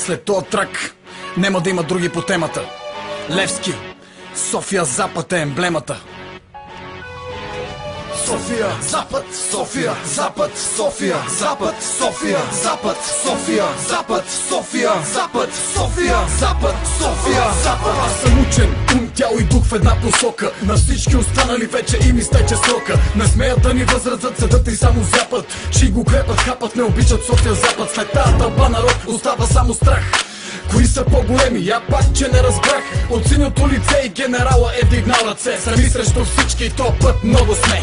След този трак нема да има други по темата. Левски, София Запад е емблемата. София, Запад, София, Запад, София, Запад, София, Запад, София, Запад, София, Запад, София, Запад, София, Запад. Аз съм учен, ум, тяло и дух в една посока. На всички останали вече им изтече срока. Не смеят да ни възразят, съдът и само Запад. Ще го крепат, хапат, не обичат София Запад. След тази тълпа народ остава само страх. Кои са по-големи? Я пак, че не разбрах. От синьото лице и генерала е дигнал ръце. Сами срещу всички и то път много сме.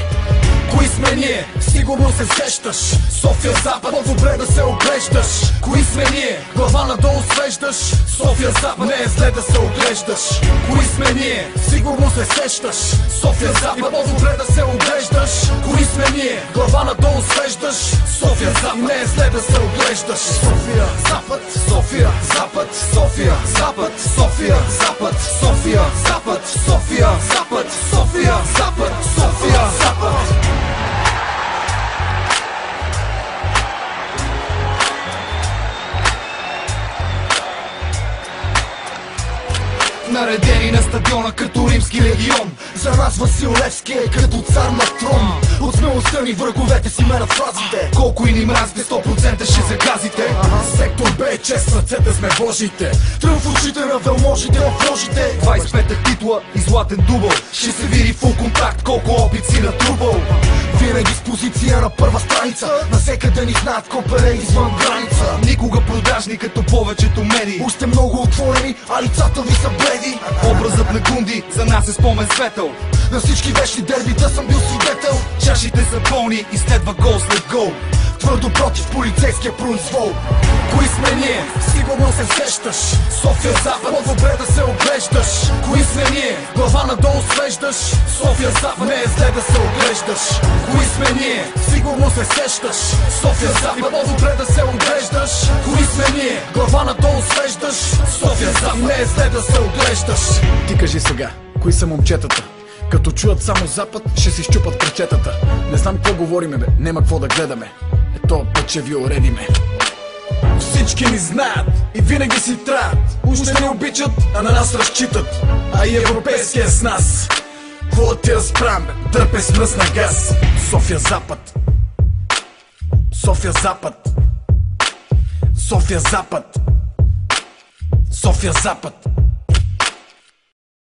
Кои сме ние? Сигурно се сещаш. София Запад, по-добре да се оглеждаш. Кои сме ние? Глава надолу свеждаш. София Запад, не е зле да се оглеждаш. Кои сме ние? Сигурно се сещаш. София Запад, по-добре да се оглеждаш. Кои сме ние? Глава надолу свеждаш. София Запад, не е зле да се оглеждаш. София Запад, София Запад, София Запад, София Запад, София Запад, София Запад, София Запад, София Запад. Наредени на стадиона като римски легион. За нас Васил Левски е като цар на трон. От смелостта ни враговете си менят фразите. Колко и ни мразите, 100% ще загазите. Сектор Б е чест, в ръцете сме Божиите. Тръв очите на велможите в ложите. 25-та титла и златен дубъл. Ще се види фул контакт, колко опит си натрубал. Винаги с позиция на първа страница. Насекъде ни знаят копере извън граница. Никога продажни като повечето медии. Още много отворени, а лицата ви са бледи. Образът на Гунди за нас е спомен светъл. На всички вечни дербита съм бил свидетел. Чашите са пълни и следва гол след гол. Твърдо против полицейския произвол. Кои сме ние? Сигурно се сещаш. София Запад, по-добре да се оглеждаш. Кои сме ние? Глава надолу свеждаш. София Запад, не е зле да се оглеждаш. Кои сме ние? Сигурно се сещаш. София Запад, по-добре да се оглеждаш. Кои сме ние? Глава надолу свеждаш. София Запад, не е зле да се оглеждаш. Ти кажи сега, кои са момчетата? Като чуят само Запад, ще си щупат крачетата. Не знам какво говориме, бе, нема какво да гледаме. Ето път ще ви уредиме. Всички ни знаят и винаги си траят. Уж не ни обичат, а на нас разчитат. А и европейския с нас. Какво ти разправям, бе? Дърпе с мръсна газ. София Запад, София Запад, София Запад, София Запад.